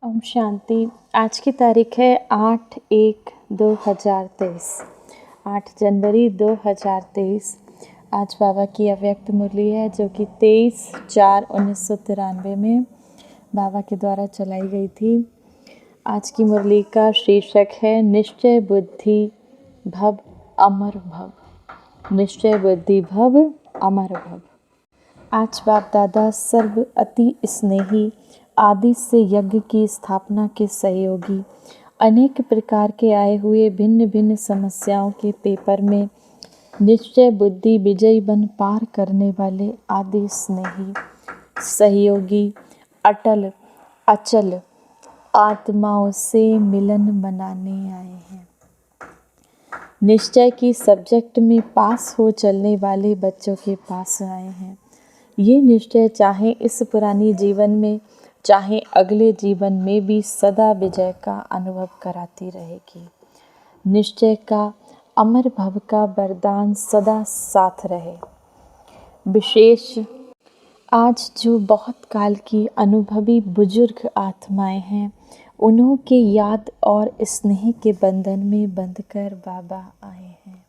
ओम शांति। आज की तारीख है 8/1/2023, 8 जनवरी 2023। आज बाबा की अव्यक्त मुरली है जो कि 23/4/1993 में बाबा के द्वारा चलाई गई थी। आज की मुरली का शीर्षक है निश्चय बुद्धि भव अमर भव। निश्चय बुद्धि भव अमर भव। आज बाप दादा सर्व अति स्नेही आदि से यज्ञ की स्थापना के सहयोगी अनेक प्रकार के आए हुए भिन्न भिन्न समस्याओं के पेपर में निश्चय बुद्धि विजयी बन पार करने वाले आदि स्नेही सहयोगी अटल अचल आत्माओं से मिलन मनाने आए हैं। निश्चय की सब्जेक्ट में पास हो चलने वाले बच्चों के पास आए हैं। ये निश्चय चाहे इस पुरानी जीवन में चाहे अगले जीवन में भी सदा विजय का अनुभव कराती रहेगी। निश्चय का अमर भव का वरदान सदा साथ रहे। विशेष आज जो बहुत काल की अनुभवी बुजुर्ग आत्माएं हैं उन्हों के याद और स्नेह के बंधन में बंधकर बाबा आए हैं।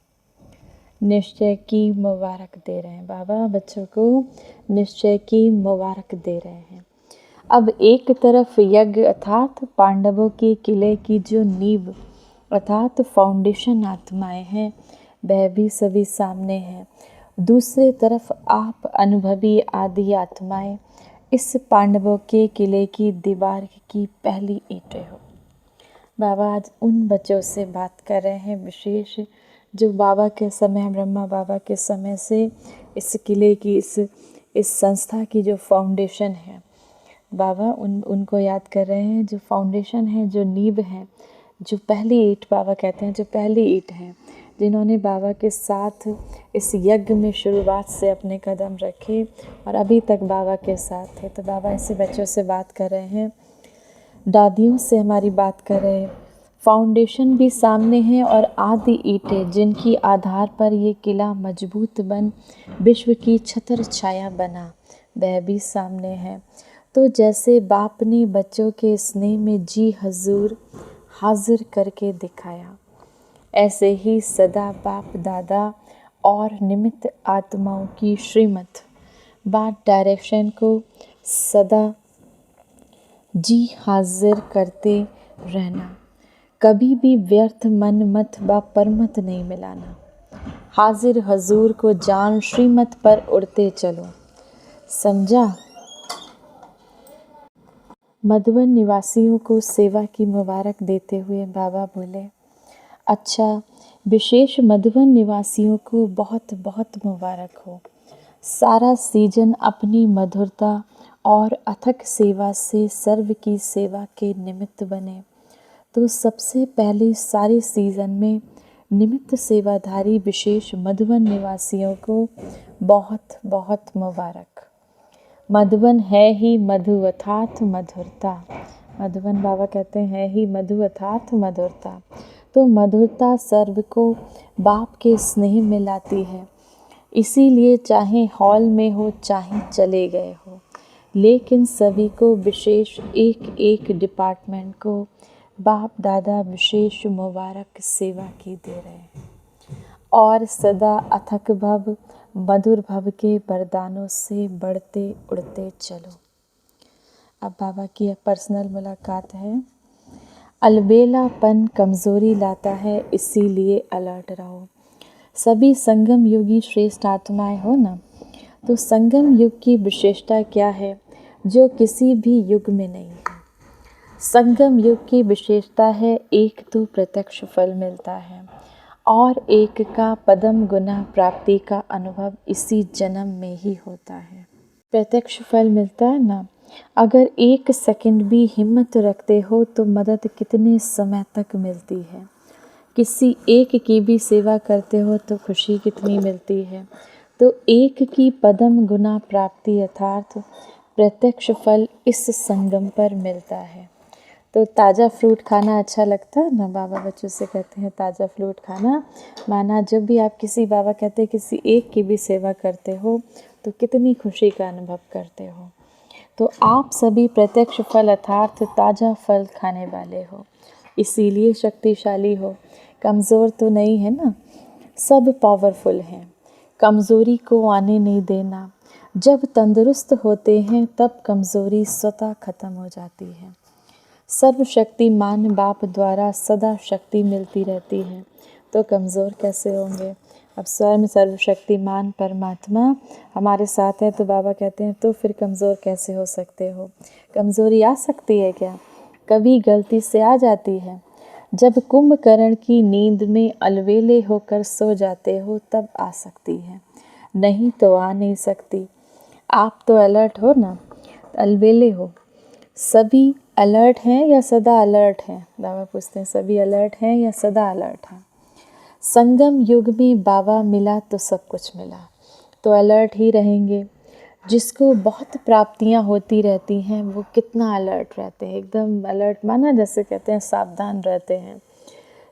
निश्चय की मुबारक दे रहे हैं बाबा, बच्चों को निश्चय की मुबारक दे रहे हैं। अब एक तरफ यज्ञ अर्थात पांडवों के किले की जो नींव अर्थात फाउंडेशन आत्माएं हैं वह भी सभी सामने है। दूसरे तरफ आप अनुभवी आदि आत्माएं इस पांडवों के किले की दीवार की पहली ईंटें हो। बाबा आज उन बच्चों से बात कर रहे हैं विशेष जो बाबा के समय ब्रह्मा बाबा के समय से इस किले की इस संस्था की जो फाउंडेशन है बाबा उनको याद कर रहे हैं। जो फाउंडेशन है, जो नींव है, जो पहली ईंट बाबा कहते हैं, जो पहली ईंट है जिन्होंने बाबा के साथ इस यज्ञ में शुरुआत से अपने कदम रखे और अभी तक बाबा के साथ थे। तो बाबा ऐसे बच्चों से बात कर रहे हैं, दादियों से हमारी बात कर रहे हैं। फाउंडेशन भी सामने है और आदि ईंटें जिनकी आधार पर ये किला मजबूत बन विश्व की छत्र छाया बना वह भी सामने है। तो जैसे बाप ने बच्चों के स्नेह में जी हजूर हाजिर करके दिखाया, ऐसे ही सदा बाप दादा और निमित्त आत्माओं की श्रीमत बात डायरेक्शन को सदा जी हाजिर करते रहना। कभी भी व्यर्थ मन मत व परमत नहीं मिलाना। हाजिर हजूर को जान श्रीमत पर उड़ते चलो। समझा? मधुबन निवासियों को सेवा की मुबारक देते हुए बाबा बोले, अच्छा विशेष मधुबन निवासियों को बहुत बहुत मुबारक हो। सारा सीजन अपनी मधुरता और अथक सेवा से सर्व की सेवा के निमित्त बने। तो सबसे पहले सारे सीजन में निमित्त सेवाधारी विशेष मधुबन निवासियों को बहुत बहुत मुबारक। मधुबन है ही मधु अर्थात मधुरता। मधुबन बाबा कहते हैं ही मधु अर्थात मधुरता। तो मधुरता सर्व को बाप के स्नेह में लाती है। इसीलिए चाहे हॉल में हो चाहे चले गए हो, लेकिन सभी को विशेष एक एक डिपार्टमेंट को बाप दादा विशेष मुबारक सेवा की दे रहे हैं और सदा अथक भव मधुर भव के वरदानों से बढ़ते उड़ते चलो। अब बाबा की पर्सनल मुलाकात है। अलबेलापन कमज़ोरी लाता है, इसीलिए अलर्ट रहो। सभी संगम युगी श्रेष्ठ आत्माएं हो ना, तो संगम युग की विशेषता क्या है जो किसी भी युग में नहीं है। संगम युग की विशेषता है एक तो प्रत्यक्ष फल मिलता है और एक का पदम गुना प्राप्ति का अनुभव इसी जन्म में ही होता है। प्रत्यक्ष फल मिलता है ना। अगर एक सेकंड भी हिम्मत रखते हो तो मदद कितने समय तक मिलती है। किसी एक की भी सेवा करते हो तो खुशी कितनी मिलती है। तो एक की पदम गुना प्राप्ति अर्थात प्रत्यक्ष फल इस संगम पर मिलता है। तो ताज़ा फ्रूट खाना अच्छा लगता है ना। बाबा बच्चों से कहते हैं ताज़ा फ्रूट खाना, माना जब भी आप किसी बाबा कहते हैं किसी एक की भी सेवा करते हो तो कितनी खुशी का अनुभव करते हो। तो आप सभी प्रत्यक्ष फल अर्थात ताज़ा फल खाने वाले हो, इसीलिए शक्तिशाली हो। कमज़ोर तो नहीं है ना, सब पावरफुल हैं। कमज़ोरी को आने नहीं देना। जब तंदुरुस्त होते हैं तब कमज़ोरी स्वतः खत्म हो जाती है। सर्वशक्तिमान बाप द्वारा सदा शक्ति मिलती रहती है, तो कमज़ोर कैसे होंगे। अब स्वयं सर्वशक्तिमान परमात्मा हमारे साथ है, तो बाबा कहते हैं तो फिर कमज़ोर कैसे हो सकते हो। कमज़ोरी आ सकती है क्या? कभी गलती से आ जाती है। जब कुंभकर्ण की नींद में अलवेले होकर सो जाते हो तब आ सकती है, नहीं तो आ नहीं सकती। आप तो अलर्ट हो ना, अलवेले हो। सभी अलर्ट हैं या सदा अलर्ट हैं? बाबा पूछते हैं सभी अलर्ट हैं या सदा अलर्ट हैं। संगम युग में बाबा मिला तो सब कुछ मिला, तो अलर्ट ही रहेंगे। जिसको बहुत प्राप्तियां होती रहती हैं वो कितना अलर्ट रहते हैं, एकदम अलर्ट माना जैसे कहते हैं सावधान रहते हैं।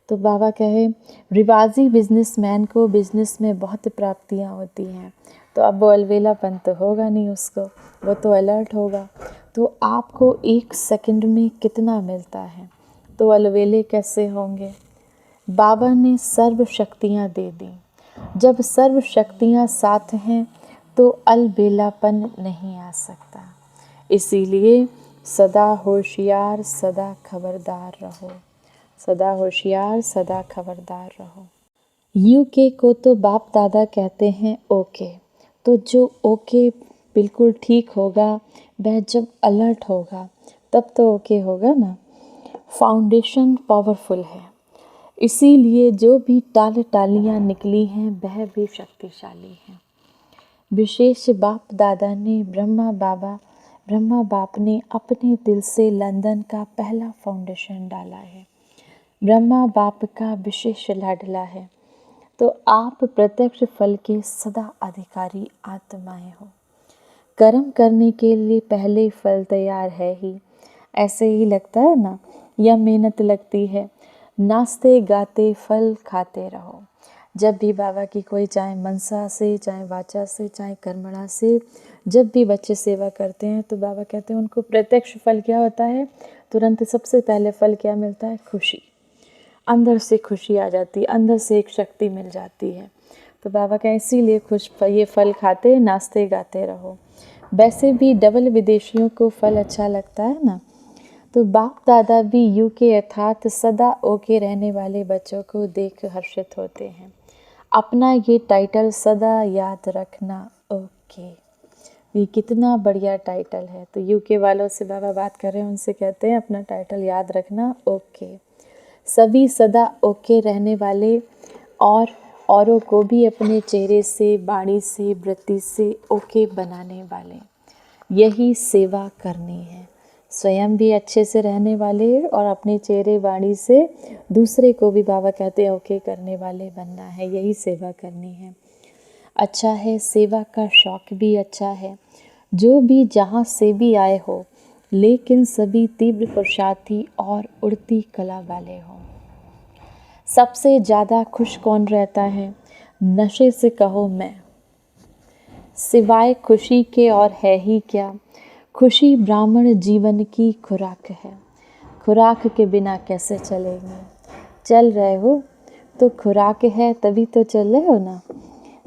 तो बाबा कहे रिवाजी बिजनेसमैन को बिजनेस में बहुत प्राप्तियां होती हैं, तो अब वो अलवेलापन तो होगा नहीं उसको, वो तो अलर्ट होगा। तो आपको 1 सेकंड में कितना मिलता है, तो अलवेले कैसे होंगे। बाबा ने सर्व शक्तियाँ दे दी। जब सर्व शक्तियाँ साथ हैं तो अलबेलापन नहीं आ सकता। इसीलिए सदा होशियार सदा खबरदार रहो, सदा होशियार सदा खबरदार रहो। यूके को तो बाप दादा कहते हैं ओके, तो जो ओके बिल्कुल ठीक होगा वह जब अलर्ट होगा तब तो ओके होगा ना। फाउंडेशन पावरफुल है, इसीलिए जो भी टालियाँ निकली हैं वह भी शक्तिशाली हैं। विशेष बाप दादा ने ब्रह्मा बाप ने अपने दिल से लंदन का पहला फाउंडेशन डाला है। ब्रह्मा बाप का विशेष लाडला है, तो आप प्रत्यक्ष फल के सदा अधिकारी आत्माएं हो। कर्म करने के लिए पहले फल तैयार है ही, ऐसे ही लगता है ना, या मेहनत लगती है। नाचते गाते फल खाते रहो। जब भी बाबा की कोई चाहे मनसा से, चाहे वाचा से, चाहे कर्मणा से, जब भी बच्चे सेवा करते हैं तो बाबा कहते हैं उनको प्रत्यक्ष फल क्या होता है, तुरंत सबसे पहले फल क्या मिलता है, खुशी। अंदर से खुशी आ जाती है, अंदर से एक शक्ति मिल जाती है। तो बाबा का इसीलिए ये फल खाते नाचते गाते रहो। वैसे भी डबल विदेशियों को फल अच्छा लगता है ना, तो बाप दादा भी यूके अर्थात सदा ओके रहने वाले बच्चों को देख हर्षित होते हैं। अपना ये टाइटल सदा याद रखना ओके, ये कितना बढ़िया टाइटल है। तो यूके वालों से बाबा बात कर रहे हैं, उनसे कहते हैं अपना टाइटल याद रखना ओके। सभी सदा ओके रहने वाले और औरों को भी अपने चेहरे से, वाणी से, वृत्ति से ओके बनाने वाले, यही सेवा करनी है। स्वयं भी अच्छे से रहने वाले और अपने चेहरे वाणी से दूसरे को भी बाबा कहते हैं ओके करने वाले बनना है, यही सेवा करनी है। अच्छा है, सेवा का शौक भी अच्छा है। जो भी जहाँ से भी आए हो, लेकिन सभी तीव्र पुरुषार्थी और उड़ती कला वाले हो। सबसे ज़्यादा खुश कौन रहता है, नशे से कहो मैं, सिवाय खुशी के और है ही क्या। खुशी ब्राह्मण जीवन की खुराक है, खुराक के बिना कैसे चलेंगे। चल रहे हो तो खुराक है तभी तो चल रहे हो ना।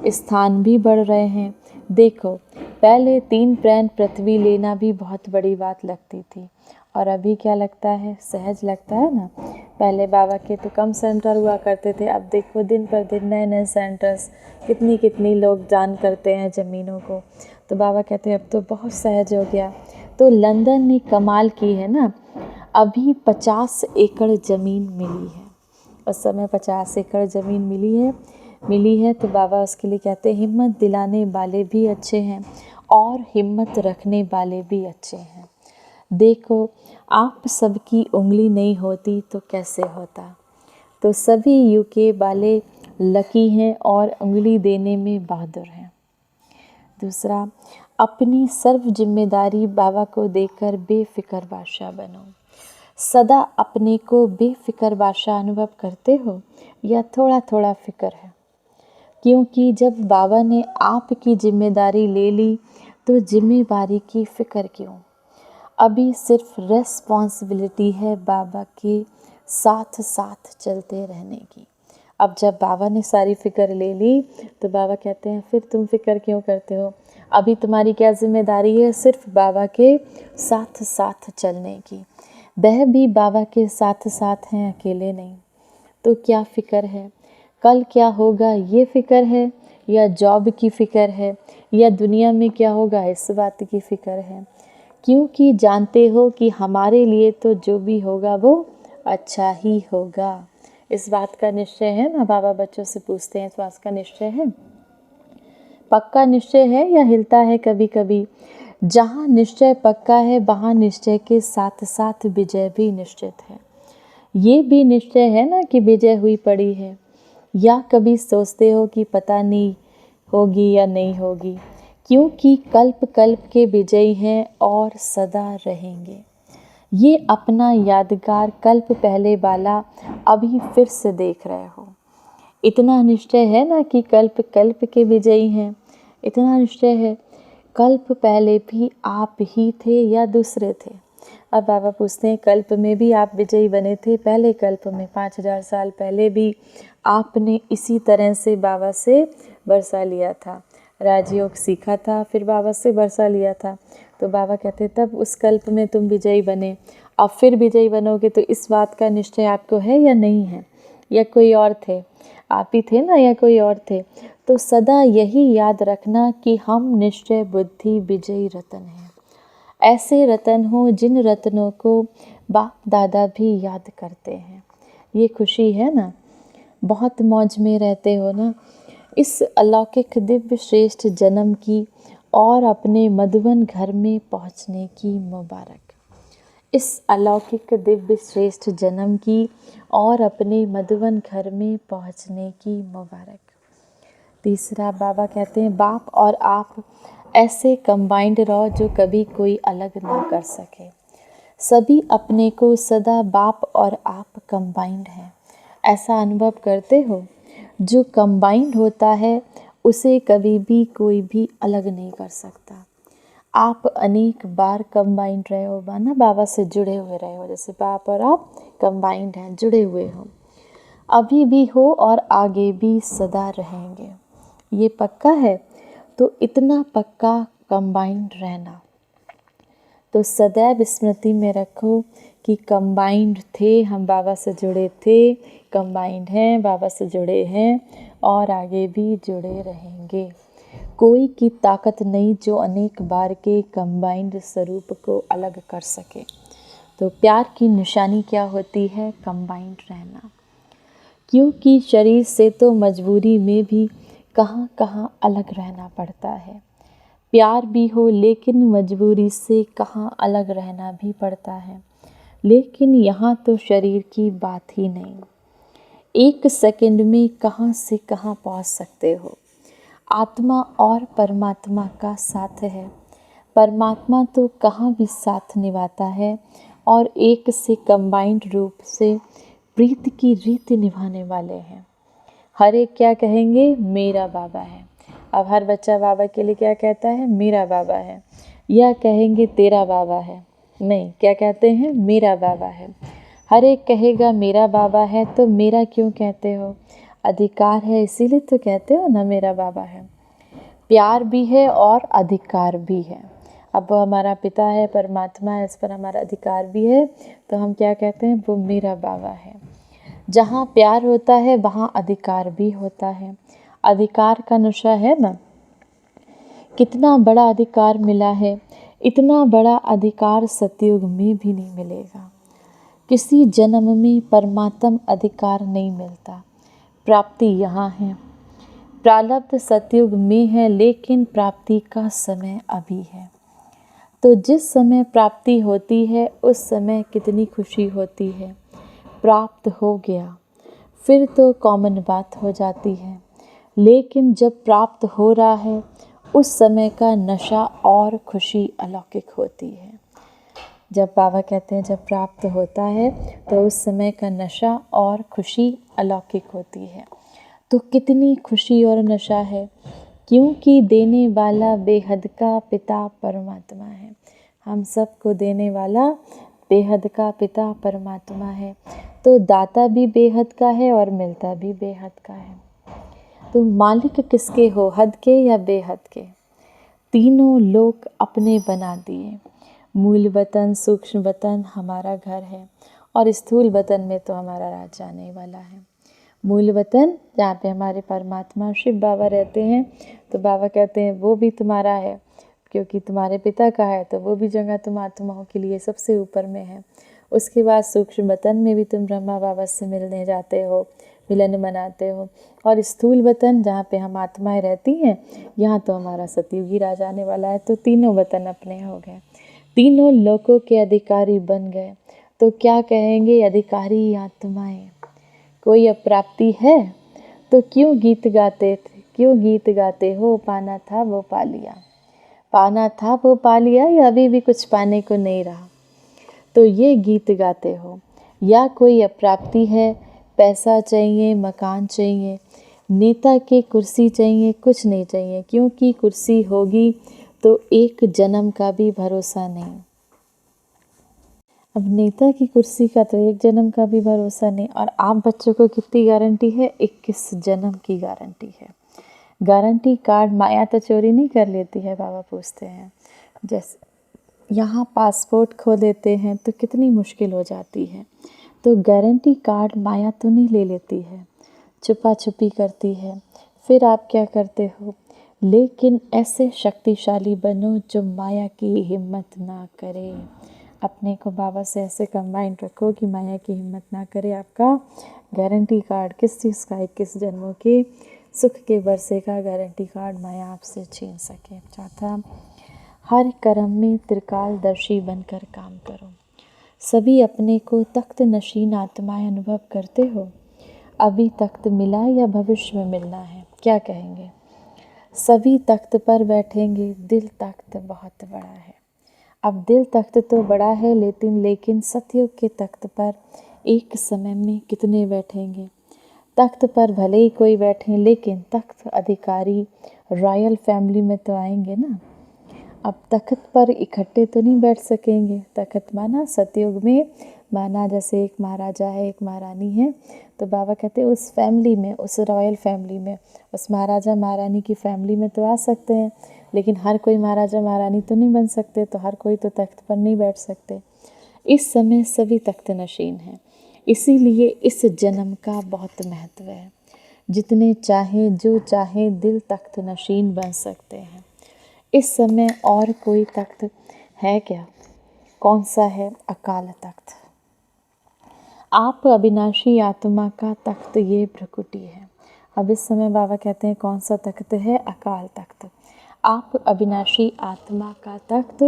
स्थान भी बढ़ रहे हैं। देखो पहले 3 प्रैन पृथ्वी लेना भी बहुत बड़ी बात लगती थी, और अभी क्या लगता है, सहज लगता है ना। पहले बाबा के तो कम सेंटर हुआ करते थे, अब देखो दिन पर दिन नए नए सेंटर्स, कितनी लोग दान करते हैं ज़मीनों को। तो बाबा कहते हैं अब तो बहुत सहज हो गया। तो लंदन ने कमाल की है ना, अभी 50 एकड़ ज़मीन मिली है। उस समय 50 एकड़ ज़मीन मिली है तो बाबा उसके लिए कहते हैं हिम्मत दिलाने वाले भी अच्छे हैं और हिम्मत रखने वाले भी अच्छे हैं। देखो आप सबकी उंगली नहीं होती तो कैसे होता। तो सभी यूके वाले लकी हैं और उंगली देने में बहादुर हैं। दूसरा, अपनी सर्व जिम्मेदारी बाबा को देकर बेफिक्र बादशाह बनो। सदा अपने को बेफिक्र बादशाह अनुभव करते हो या थोड़ा थोड़ा फिक्र है। क्योंकि जब बाबा ने आपकी जिम्मेदारी ले ली तो जिम्मेदारी की फ़िक्र क्यों। अभी सिर्फ रेस्पॉन्सिबिलिटी है बाबा के साथ साथ चलते रहने की। अब जब बाबा ने सारी फ़िक्र ले ली तो बाबा कहते हैं फिर तुम फ़िक्र क्यों करते हो, अभी तुम्हारी क्या ज़िम्मेदारी है, सिर्फ बाबा के साथ साथ चलने की। वह भी बाबा के साथ साथ हैं, अकेले नहीं। तो क्या फ़िक्र है, कल क्या होगा ये फ़िक्र है, या जॉब की फ़िक्र है, या दुनिया में क्या होगा इस बात की फ़िक्र है। क्योंकि जानते हो कि हमारे लिए तो जो भी होगा वो अच्छा ही होगा। इस बात का निश्चय है ना। बाबा बच्चों से पूछते हैं इस बात का निश्चय है, पक्का निश्चय है या हिलता है कभी कभी। जहाँ निश्चय पक्का है वहाँ निश्चय के साथ साथ विजय भी निश्चित है। ये भी निश्चय है ना कि विजय हुई पड़ी है। या कभी सोचते हो कि पता नहीं होगी या नहीं होगी, क्योंकि कल्प कल्प के विजयी हैं और सदा रहेंगे। ये अपना यादगार कल्प पहले वाला अभी फिर से देख रहे हो। इतना निश्चय है ना कि कल्प कल्प के विजयी हैं। इतना निश्चय है, कल्प पहले भी आप ही थे या दूसरे थे। अब बाबा पूछते हैं कल्प में भी आप विजयी बने थे, पहले कल्प में 5000 साल पहले भी आपने इसी तरह से बाबा से वर्षा लिया था, राजयोग सीखा था, फिर बाबा से वर्षा लिया था। तो बाबा कहते तब उस कल्प में तुम विजयी बने, अब फिर विजयी बनोगे। तो इस बात का निश्चय आपको है या नहीं है, या कोई और थे, आप ही थे ना या कोई और थे। तो सदा यही याद रखना कि हम निश्चय बुद्धि विजयी रतन हैं। ऐसे रतन हो जिन रत्नों को बाप दादा भी याद करते हैं। ये खुशी है ना, बहुत मौज में रहते हो ना। इस अलौकिक दिव्य श्रेष्ठ जन्म की और अपने मधुबन घर में पहुंचने की मुबारक। इस अलौकिक दिव्य श्रेष्ठ जन्म की और अपने मधुबन घर में पहुंचने की मुबारक। तीसरा बाबा कहते हैं बाप और आप ऐसे कंबाइंड रहो जो कभी कोई अलग ना कर सके। सभी अपने को सदा बाप और आप कंबाइंड हैं, ऐसा अनुभव करते हो। जो कंबाइंड होता है उसे कभी भी कोई भी अलग नहीं कर सकता। आप अनेक बार कंबाइंड रहे हो ना, बाबा से जुड़े हुए रहे हो, जैसे बाप और आप कंबाइंड हैं, जुड़े हुए हो, अभी भी हो और आगे भी सदा रहेंगे। ये पक्का है। तो इतना पक्का कंबाइंड रहना, तो सदैव स्मृति में रखो कि कंबाइंड थे, हम बाबा से जुड़े थे, कंबाइंड हैं, बाबा से जुड़े हैं और आगे भी जुड़े रहेंगे। कोई की ताकत नहीं जो अनेक बार के कंबाइंड स्वरूप को अलग कर सके। तो प्यार की निशानी क्या होती है, कंबाइंड रहना। क्योंकि शरीर से तो मजबूरी में भी कहाँ कहाँ अलग रहना पड़ता है। प्यार भी हो लेकिन मजबूरी से कहाँ अलग रहना भी पड़ता है। लेकिन यहाँ तो शरीर की बात ही नहीं, एक सेकंड में कहाँ से कहाँ पहुँच सकते हो। आत्मा और परमात्मा का साथ है। परमात्मा तो कहाँ भी साथ निभाता है और एक से कंबाइंड रूप से प्रीति की रीति निभाने वाले हैं। हर एक क्या कहेंगे, मेरा बाबा है। अब हर बच्चा बाबा के लिए क्या कहता है, मेरा बाबा है। या कहेंगे तेरा बाबा है, नहीं, क्या कहते हैं, मेरा बाबा है। हर एक कहेगा मेरा बाबा है, तो मेरा क्यों कहते हो, अधिकार है इसीलिए तो कहते हो ना मेरा बाबा है। प्यार भी है और अधिकार भी है। अब वो हमारा पिता है, परमात्मा है, इस पर हमारा अधिकार भी है, तो हम क्या कहते हैं, वो मेरा बाबा है। जहाँ प्यार होता है वहाँ अधिकार भी होता है। अधिकार का नशा है ना, कितना बड़ा अधिकार मिला है, इतना बड़ा अधिकार सतयुग में भी नहीं मिलेगा। किसी जन्म में परमात्म अधिकार नहीं मिलता। प्राप्ति यहाँ है, प्रारब्ध सतयुग में है, लेकिन प्राप्ति का समय अभी है। तो जिस समय प्राप्ति होती है उस समय कितनी खुशी होती है, प्राप्त हो गया, फिर तो कॉमन बात हो जाती है। लेकिन जब प्राप्त हो रहा है उस समय का नशा और खुशी अलौकिक होती है। जब बाबा कहते हैं जब प्राप्त होता है तो उस समय का नशा और खुशी अलौकिक होती है। तो कितनी खुशी और नशा है, क्योंकि देने वाला बेहद का पिता परमात्मा है। हम सबको देने वाला बेहद का पिता परमात्मा है। तो दाता भी बेहद का है और मिलता भी बेहद का है। तो मालिक किसके हो, हद के या बेहद के? तीनों लोक अपने बना दिए। मूल वतन, सूक्ष्म वतन हमारा घर है और स्थूल वतन में तो हमारा राज आने वाला है। मूल वतन जहाँ पे हमारे परमात्मा शिव बाबा रहते हैं, तो बाबा कहते हैं वो भी तुम्हारा है, क्योंकि तुम्हारे पिता का है, तो वो भी जगह तुम आत्माओं के लिए सबसे ऊपर में है। उसके बाद सूक्ष्म वतन में भी तुम ब्रह्मा बाबा से मिलने जाते हो, मिलन मनाते हो। और स्थूल वतन जहाँ पे हम आत्माएं रहती हैं, यहाँ तो हमारा सतयुगी राज आने वाला है। तो तीनों वतन अपने हो गए, तीनों लोकों के अधिकारी बन गए। तो क्या कहेंगे अधिकारी आत्माएं? कोई अप्राप्ति है तो क्यों गीत गाते थे, क्यों गीत गाते हो? पाना था वो पा लिया, पाना था वो पा लिया, या अभी भी कुछ पाने को नहीं रहा, तो ये गीत गाते हो। या कोई अप्राप्ति है, पैसा चाहिए, मकान चाहिए, नेता की कुर्सी चाहिए, कुछ नहीं चाहिए, क्योंकि कुर्सी होगी तो एक जन्म का भी भरोसा नहीं। अब नेता की कुर्सी का तो एक जन्म का भी भरोसा नहीं, और आप बच्चों को कितनी गारंटी है? 21 जन्म की गारंटी है। गारंटी कार्ड माया तो चोरी नहीं कर लेती है, बाबा पूछते हैं। जैसे यहाँ पासपोर्ट खो देते हैं तो कितनी मुश्किल हो जाती है, तो गारंटी कार्ड माया तो नहीं ले लेती है, छुपा छुपी करती है। फिर आप क्या करते हो? लेकिन ऐसे शक्तिशाली बनो जो माया की हिम्मत ना करे। अपने को बाबा से ऐसे कंबाइंड रखो कि माया की हिम्मत ना करे। आपका गारंटी कार्ड किस चीज़ का? 21 जन्मों के सुख के वर्षे का गारंटी कार्ड माया आपसे छीन सके। चौथा, हर कर्म में त्रिकालदर्शी बनकर काम करो। सभी अपने को तख्त नशीन आत्माएं अनुभव करते हो। अभी तख्त मिला या भविष्य में मिलना है? क्या कहेंगे? सभी तख्त पर बैठेंगे, दिल तख्त बहुत बड़ा है। अब दिल तख्त तो बड़ा है, लेकिन सतयुग के तख्त पर एक समय में कितने बैठेंगे? तख्त पर भले ही कोई बैठे, लेकिन तख्त अधिकारी रॉयल फैमिली में तो आएंगे ना। अब तख्त पर इकट्ठे तो नहीं बैठ सकेंगे। तख्त माना सतयुग में, माना जैसे एक महाराजा है, एक महारानी है, तो बाबा कहते हैं उस फैमिली में, उस रॉयल फैमिली में, उस महाराजा महारानी की फैमिली में तो आ सकते हैं, लेकिन हर कोई महाराजा महारानी तो नहीं बन सकते, तो हर कोई तो तख्त पर नहीं बैठ सकते। इस समय सभी तख्त नशीन हैं, इसीलिए इस जन्म का बहुत महत्व है। जितने चाहें, जो चाहें, दिल तख्त नशीन बन सकते हैं। इस समय और कोई तख्त है क्या? कौन सा है? अकाल तख्त। आप अविनाशी आत्मा का तख्त ये भ्रकुटी है। अब इस समय बाबा कहते हैं कौन सा तख्त है? अकाल तख्त। आप अविनाशी आत्मा का तख्त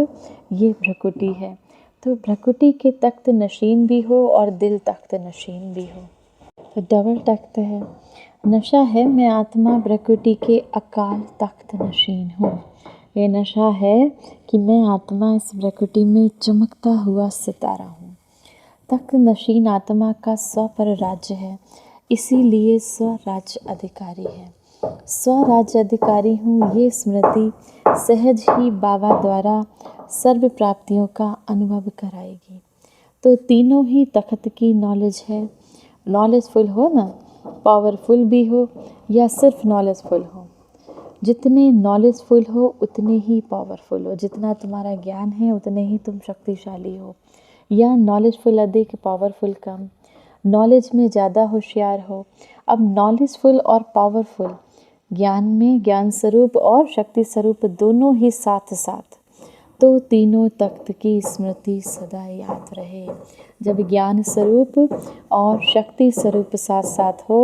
ये भ्रकुटी है। तो भ्रकुटी के तख्त नशीन भी हो और दिल तख्त नशीन भी हो, तो डबल तख्त है। नशा है मैं आत्मा भ्रकुटी के अकाल तख्त नशीन हूँ। ये नशा है कि मैं आत्मा इस भ्रकुटी में चमकता हुआ सितारा हूँ। तख्त नशीन आत्मा का स्व पर राज्य है, इसीलिए स्वराज्य अधिकारी है। स्वराज्य अधिकारी हूँ, ये स्मृति सहज ही बाबा द्वारा सर्व प्राप्तियों का अनुभव कराएगी। तो तीनों ही तख्त की नॉलेज है। नॉलेजफुल हो ना, पावरफुल भी हो या सिर्फ नॉलेजफुल हो। जितने नॉलेजफुल हो उतने ही पावरफुल हो। जितना तुम्हारा ज्ञान है उतने ही तुम शक्तिशाली हो। या नॉलेजफुल अधिक, पावरफुल कम, नॉलेज में ज़्यादा होशियार हो। अब नॉलेजफुल और पावरफुल, ज्ञान में ज्ञान स्वरूप और शक्ति स्वरूप दोनों ही साथ साथ, तो तीनों तख्त की स्मृति सदा याद रहे। जब ज्ञान स्वरूप और शक्ति स्वरूप साथ साथ हो,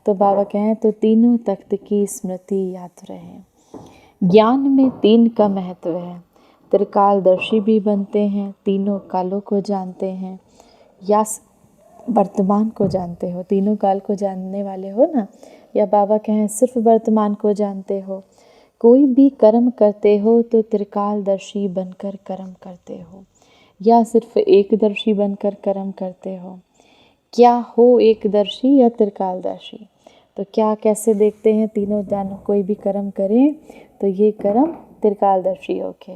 तो बाबा कहें तो तीनों तख्त की स्मृति याद रहे। ज्ञान में 3 का महत्व है। त्रिकालदर्शी भी बनते हैं, तीनों कालों को जानते हैं, या वर्तमान को जानते हो। तीनों काल को जानने वाले हो ना, या बाबा कहें सिर्फ वर्तमान को जानते हो। कोई भी कर्म करते हो तो त्रिकालदर्शी बनकर कर्म करते हो, या सिर्फ एकदर्शी बनकर कर्म करते हो। क्या हो, एकदर्शी या त्रिकालदर्शी? तो क्या कैसे देखते हैं? तीनों जानो, कोई भी कर्म करें तो ये कर्म त्रिकालदर्शी होके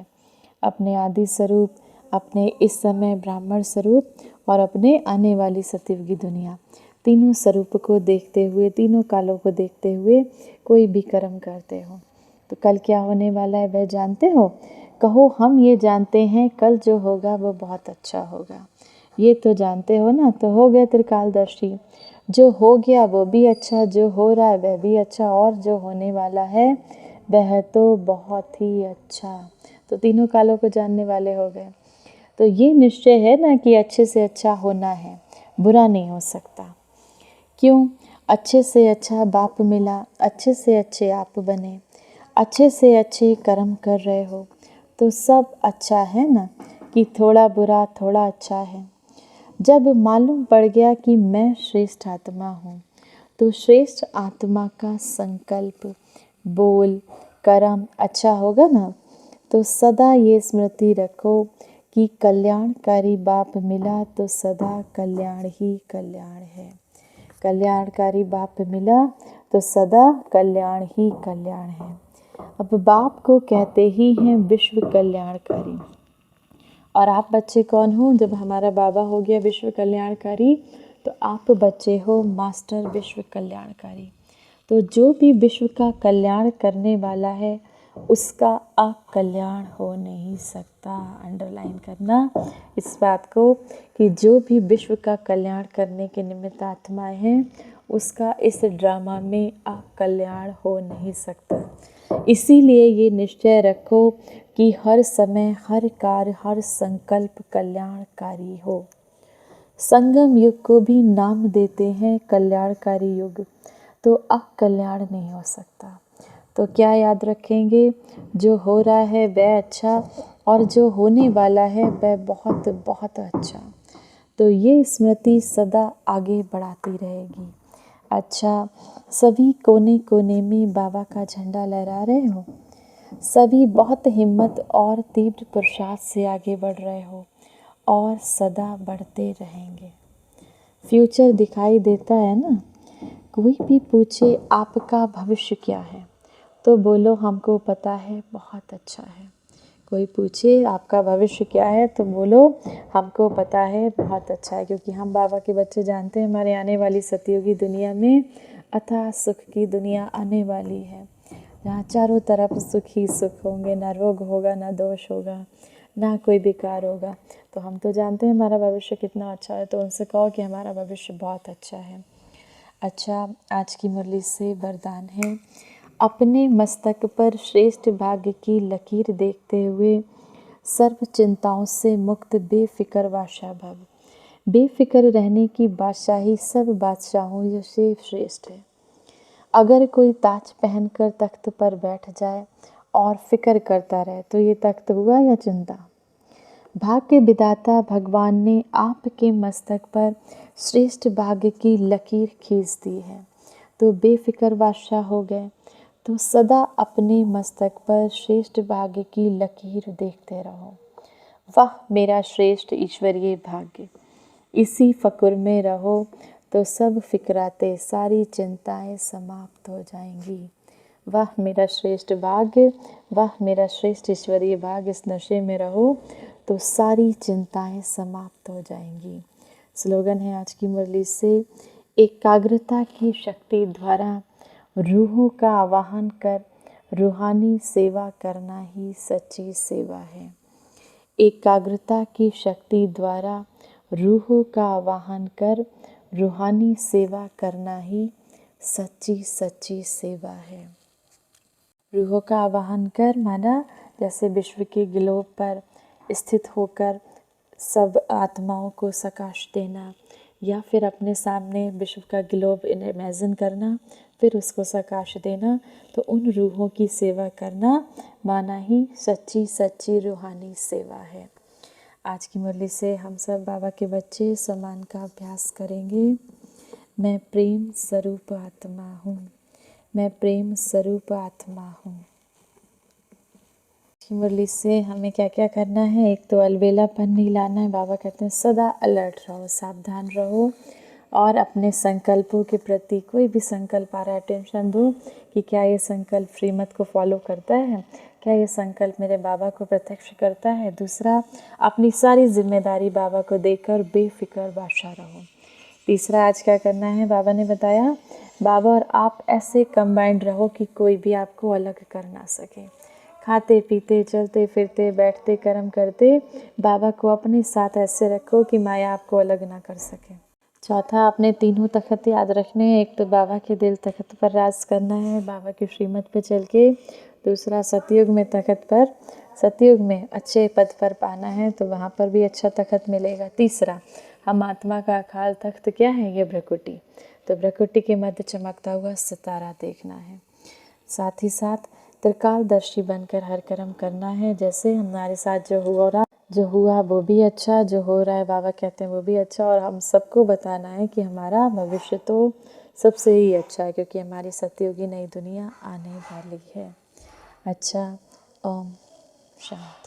अपने आदि स्वरूप अपने इस समय ब्राह्मण स्वरूप और अपने आने वाली सतयुग की दुनिया, तीनों स्वरूप को देखते हुए, तीनों कालों को देखते हुए कोई भी कर्म करते हो तो कल क्या होने वाला है वह जानते हो? कहो हम ये जानते हैं कल जो होगा वो बहुत अच्छा होगा। ये तो जानते हो ना, तो हो गया त्रिकालदर्शी। जो हो गया वो भी अच्छा, जो हो रहा है वह भी अच्छा, और जो होने वाला है वह तो बहुत ही अच्छा। तो तीनों कालों को जानने वाले हो गए। तो ये निश्चय है ना कि अच्छे से अच्छा होना है, बुरा नहीं हो सकता। क्यों? अच्छे से अच्छा बाप मिला, अच्छे से अच्छे आप बने, अच्छे से अच्छे कर्म कर रहे हो तो सब अच्छा है ना, कि थोड़ा बुरा थोड़ा अच्छा है। जब मालूम पड़ गया कि मैं श्रेष्ठ आत्मा हूँ तो श्रेष्ठ आत्मा का संकल्प, बोल, कर्म अच्छा होगा ना। तो सदा ये स्मृति रखो कि कल्याणकारी बाप मिला तो सदा कल्याण ही कल्याण है। कल्याणकारी बाप मिला तो सदा कल्याण ही कल्याण है। अब बाप को कहते ही हैं विश्व कल्याणकारी। और आप बच्चे कौन हो? जब हमारा बाबा हो गया विश्व कल्याणकारी तो आप बच्चे हो मास्टर विश्व कल्याणकारी। तो जो भी विश्व का कल्याण करने वाला है उसका अकल्याण हो नहीं सकता। अंडरलाइन करना इस बात को कि जो भी विश्व का कल्याण करने के निमित्त आत्माएं हैं उसका इस ड्रामा में अकल्याण हो नहीं सकता। इसीलिए ये निश्चय रखो कि हर समय, हर कार्य, हर संकल्प कल्याणकारी हो। संगम युग को भी नाम देते हैं कल्याणकारी युग, तो अकल्याण नहीं हो सकता। तो क्या याद रखेंगे? जो हो रहा है वह अच्छा और जो होने वाला है वह बहुत बहुत अच्छा। तो ये स्मृति सदा आगे बढ़ाती रहेगी। अच्छा, सभी कोने कोने में बाबा का झंडा लहरा रहे हो, सभी बहुत हिम्मत और तीव्र पुरुषार्थ से आगे बढ़ रहे हो और सदा बढ़ते रहेंगे। फ्यूचर दिखाई देता है ना। कोई भी पूछे आपका भविष्य क्या है तो बोलो हमको पता है बहुत अच्छा है। कोई पूछे आपका भविष्य क्या है तो बोलो हमको पता है बहुत अच्छा है, क्योंकि हम बाबा के बच्चे जानते हैं हमारे आने वाली सतयुगी दुनिया में अथाह सुख की दुनिया आने वाली है, जहाँ चारों तरफ सुख ही सुख होंगे, ना रोग होगा, ना दोष होगा, ना कोई बेकार होगा। तो हम तो जानते हैं हमारा भविष्य कितना अच्छा है, तो उनसे कहो कि हमारा भविष्य बहुत अच्छा है। अच्छा, आज की मुरली से वरदान है, अपने मस्तक पर श्रेष्ठ भाग्य की लकीर देखते हुए सर्व चिंताओं से मुक्त बेफिक्र बादशाह भव। बेफिक्र रहने की बादशाही सब बादशाहों से श्रेष्ठ है। अगर कोई ताज पहनकर तख्त पर बैठ जाए और फिक्र करता रहे तो ये तख्त हुआ या चिंता? भाग्य विधाता भगवान ने आपके मस्तक पर श्रेष्ठ भाग्य की लकीर खींच दी है, तो बेफिक्र बादशाह हो गए। तो सदा अपने मस्तक पर श्रेष्ठ भाग्य की लकीर देखते रहो। वाह मेरा श्रेष्ठ ईश्वरीय भाग्य, इसी फ़क्र में रहो तो सब फिक्राते, सारी चिंताएं समाप्त हो जाएंगी। वाह मेरा श्रेष्ठ भाग्य, वाह मेरा श्रेष्ठ ईश्वरीय भाग्य, इस नशे में रहो तो सारी चिंताएं समाप्त हो जाएंगी। स्लोगन है आज की मुरली से, एकाग्रता की शक्ति द्वारा रूहों का आवाहन कर रूहानी सेवा करना ही सच्ची सेवा है। एकाग्रता की शक्ति द्वारा रूहों का आवाहन कर रूहानी सेवा करना ही सच्ची सच्ची सेवा है। रूहों का आवाहन कर माना जैसे विश्व के ग्लोब पर स्थित होकर सब आत्माओं को सकाश देना, या फिर अपने सामने विश्व का ग्लोब इमेजिन करना फिर उसको सकाश देना, तो उन रूहों की सेवा करना माना ही सच्ची सच्ची रूहानी सेवा है। आज की मुरली से हम सब बाबा के बच्चे सम्मान का अभ्यास करेंगे। मैं प्रेम स्वरूप आत्मा हूँ, मैं प्रेम स्वरूप आत्मा हूँ। मुरली से हमें क्या क्या करना है? एक तो अलबेलापन नहीं लाना है। बाबा कहते हैं सदा अलर्ट रहो, सावधान रहो, और अपने संकल्पों के प्रति कोई भी संकल्प आ रहा है अटेंशन दो कि क्या ये संकल्प श्रीमत को फॉलो करता है, क्या ये संकल्प मेरे बाबा को प्रत्यक्ष करता है। दूसरा, अपनी सारी जिम्मेदारी बाबा को देकर बेफिक्र बादशाह रहो। तीसरा, आज क्या करना है बाबा ने बताया, बाबा और आप ऐसे कंबाइंड रहो कि कोई भी आपको अलग कर ना सके। खाते पीते चलते फिरते बैठते कर्म करते बाबा को अपने साथ ऐसे रखो कि माया आपको अलग ना कर सके। चौथा, अपने तीनों तखत याद रखने हैं। एक तो बाबा के दिल तखत पर राज करना है, बाबा की श्रीमत पे चल के। दूसरा, सतयुग में तखत पर, सतयुग में अच्छे पद पर पाना है तो वहाँ पर भी अच्छा तखत मिलेगा। तीसरा, हम आत्मा का अकाल तख्त क्या है, ये भ्रकुटी, तो भ्रकुटी के मध्य चमकता हुआ सितारा देखना है। साथ ही साथ त्रिकालदर्शी बनकर हर कर्म करना है। जैसे हमारे साथ जो हुआ वो भी अच्छा, जो हो रहा है बाबा कहते हैं वो भी अच्छा, और हम सबको बताना है कि हमारा भविष्य तो सबसे ही अच्छा है, क्योंकि हमारी सतयुगी नई दुनिया आने वाली है। अच्छा, ओम शांति।